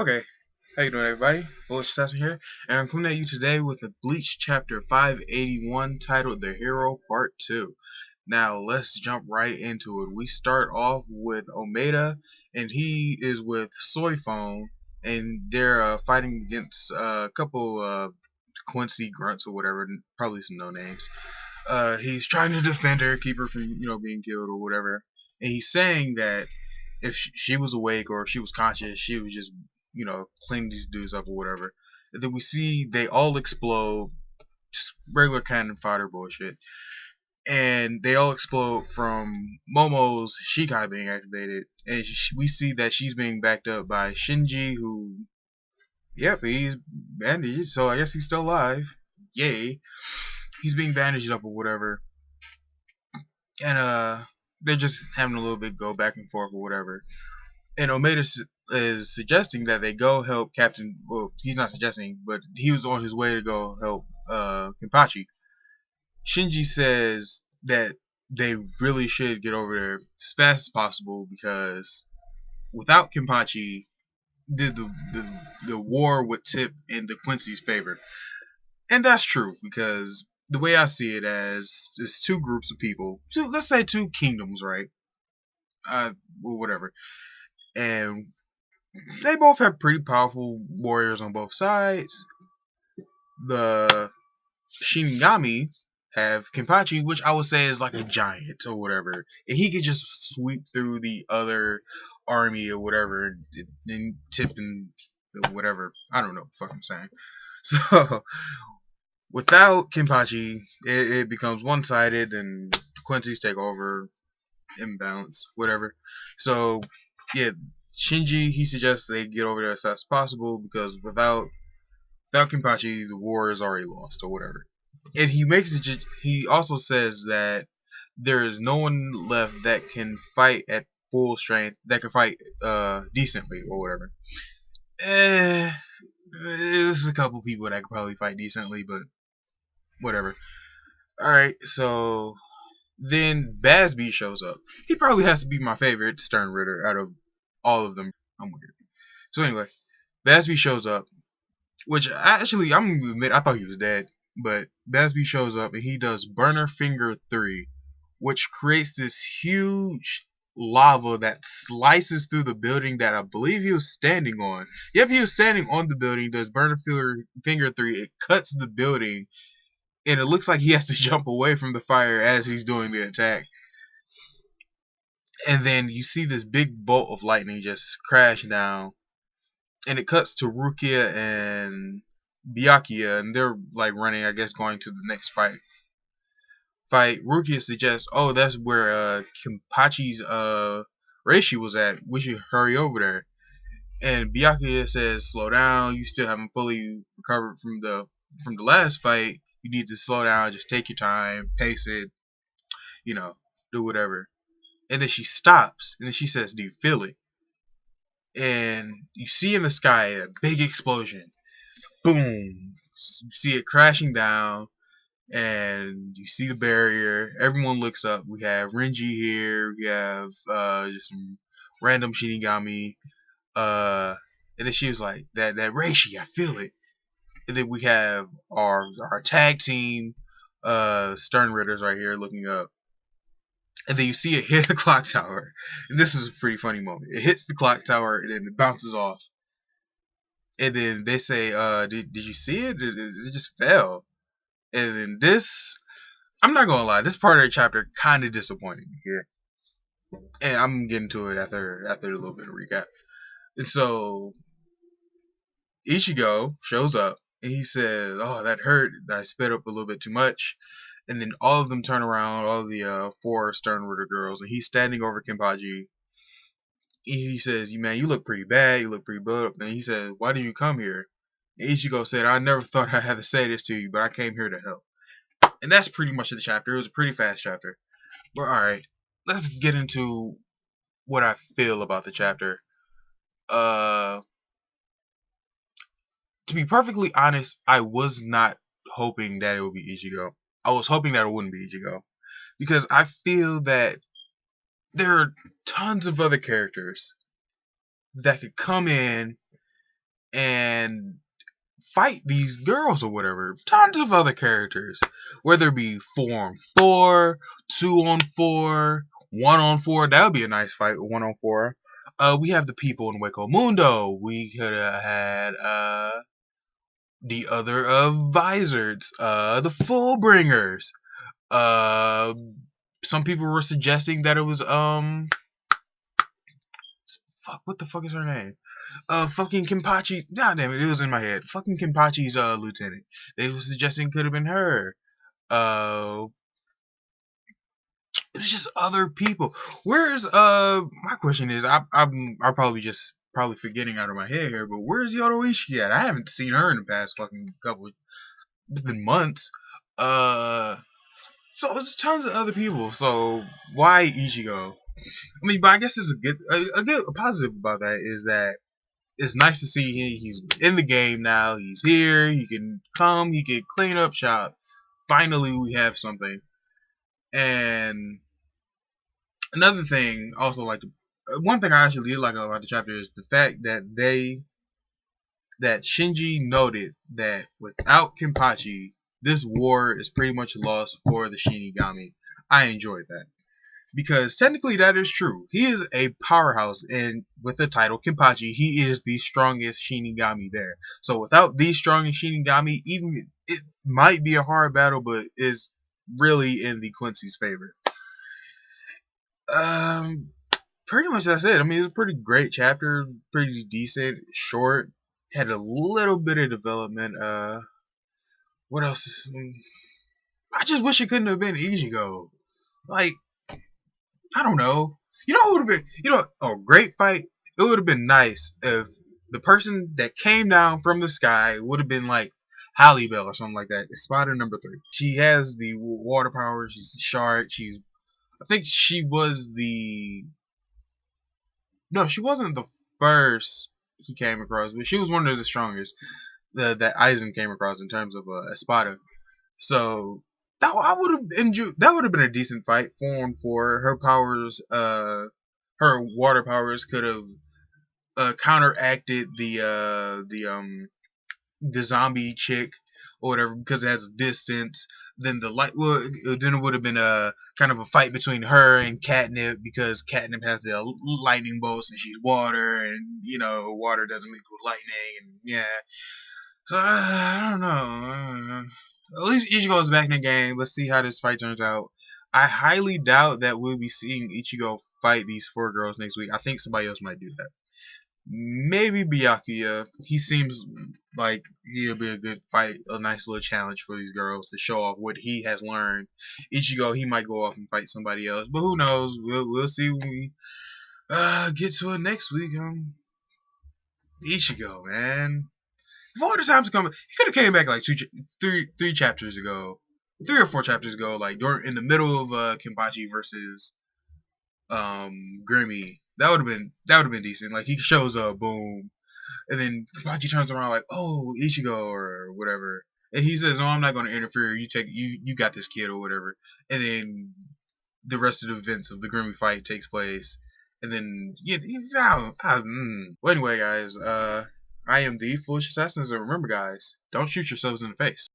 Okay, how you doing, everybody? Bullish Assassin here, and I'm coming at you today with a Bleach chapter 581 titled "The Hero Part 2." Now, let's jump right into it. We start off with Omega, and he is with Soy Phone, and they're fighting against a couple Quincy grunts or whatever, probably some no names. He's trying to defend her, keep her from being killed or whatever, and he's saying that if she was awake or if she was conscious, she would just, clean these dudes up or whatever. And then we see they all explode, just regular cannon fodder bullshit. And they all explode from Momo's Shikai being activated. And we see that she's being backed up by Shinji, who, yep, he's bandaged, so I guess he's still alive. Yay. He's being bandaged up or whatever. And, they're just having a little bit go back and forth or whatever. And Omega is suggesting that they go help Captain. Well, he's not suggesting, but he was on his way to go help Kenpachi. Shinji says that they really should get over there as fast as possible because without Kenpachi, the war would tip in the Quincy's favor, and that's true because the way I see it as it's two groups of people, let's say two kingdoms, right? Whatever, and they both have pretty powerful warriors on both sides. The Shinigami have Kenpachi, which I would say is like a giant or whatever, and he could just sweep through the other army or whatever and tip and whatever. I don't know what the fuck I'm saying. So without Kenpachi, it becomes one-sided and Quincy's take over, imbalance, whatever. So yeah, Shinji, he suggests they get over there as fast as possible because without Kenpachi, the war is already lost or whatever. And he also says that there is no one left that can fight at full strength, that can fight decently or whatever. There's a couple people that could probably fight decently, but whatever. Alright, so then Basby shows up. He probably has to be my favorite Stern Ritter out of all of them. I'm weird. So anyway, Basby shows up, which actually I'm gonna admit I thought he was dead, but Basby shows up and he does Burner Finger 3, which creates this huge lava that slices through the building that I believe he was standing on. Yep, he was standing on the building. Does Finger 3? It cuts the building, and it looks like he has to jump away from the fire as he's doing the attack. And then you see this big bolt of lightning just crash down, and it cuts to Rukia and Byakuya, and they're like running, I guess, going to the next fight. Rukia suggests, oh, that's where Kenpachi's Reishi was at. We should hurry over there. And Byakuya says, slow down. You still haven't fully recovered from the last fight. You need to slow down. Just take your time, pace it. Do whatever. And then she stops, and then she says, do you feel it? And you see in the sky a big explosion. Boom! You see it crashing down, and you see the barrier. Everyone looks up. We have Renji here. We have just some random Shinigami. And then she was like, "That Reishi, I feel it." And then we have our tag team, Stern Ritters right here looking up. And then you see it hit a clock tower. And this is a pretty funny moment. It hits the clock tower and then it bounces off. And then they say, did you see it? It just fell. And then this, I'm not gonna lie, this part of the chapter kind of disappointed me here. And I'm getting to it after a little bit of recap. And so Ichigo shows up and he says, "Oh, that hurt. I sped up a little bit too much." And then all of them turn around, all the four Stern Ritter girls, and he's standing over Kenpachi. He says, "You man, you look pretty bad. You look pretty built up." And he says, "Why did you come here?" And Ichigo said, "I never thought I had to say this to you, but I came here to help." And that's pretty much the chapter. It was a pretty fast chapter. But alright, let's get into what I feel about the chapter. To be perfectly honest, I was not hoping that it would be Ichigo. I was hoping that it wouldn't be Ichigo. Because I feel that there are tons of other characters that could come in and fight these girls or whatever. Tons of other characters, whether it be 4-on-4, 2-on-4, 1-on-4. That would be a nice fight with 1-on-4. We have the people in Hueco Mundo. We could have had the other Visors, the Fullbringers. Uh, some people were suggesting that it was fuck, what the fuck is her name? Fucking Kenpachi. God damn it, it was in my head. Fucking Kenpachi's lieutenant. They were suggesting could have been her. It was just other people. Where's my question is, I'm probably forgetting out of my head here, but where's Yodo Ishii at? I haven't seen her in the past fucking couple within months. So there's tons of other people. So why Ichigo? I mean, but I guess it's a positive about that is that it's nice to see he's in the game now. He's here. He can come. He can clean up shop. Finally, we have something. And another thing, also like one thing I actually did like about the chapter is the fact that Shinji noted that without Kenpachi, this war is pretty much lost for the Shinigami. I enjoyed that. Because technically that is true. He is a powerhouse, and with the title Kenpachi, he is the strongest Shinigami there. So without the strongest Shinigami, even it might be a hard battle, but is really in the Quincy's favor. Pretty much that's it. I mean, it's a pretty great chapter, pretty decent, short, had a little bit of development. What else? I just wish it couldn't have been Ichigo. Like, I don't know. You know, it would have been, a great fight. It would have been nice if the person that came down from the sky would have been like Halle Bell or something like that. It's Spider number 3. She has the water power. She's the shark. I think she was the. No, she wasn't the first he came across, but she was one of the strongest that Aizen came across in terms of Espada. So that I would have enjoyed. That would have been a decent fight, 4-on-4. Her powers, her water powers could have counteracted the zombie chick or whatever because it has a distance. Then then it would have been a kind of a fight between her and Catnip because Catnip has the lightning bolts and she's water, and water doesn't mix with lightning, and yeah. So I don't know. At least Ichigo is back in the game. Let's see how this fight turns out. I highly doubt that we'll be seeing Ichigo fight these 4 girls next week. I think somebody else might do that. Maybe Byakuya. He seems like he'll be a good fight, a nice little challenge for these girls to show off what he has learned. Ichigo, he might go off and fight somebody else, but who knows? We'll see when we get to it next week. Ichigo, man. If all the time's coming, he could have came back like 3 chapters ago, 3 or 4 chapters ago, like in the middle of Kenpachi versus Grimmy. That would have been decent. Like he shows up, boom, and then Kenpachi turns around like, oh, Ichigo or whatever, and he says, no, I'm not going to interfere. You got this kid or whatever, and then the rest of the events of the Grimmy fight takes place, and then well, anyway, guys, I am the Foolish Assassins, and remember, guys, don't shoot yourselves in the face.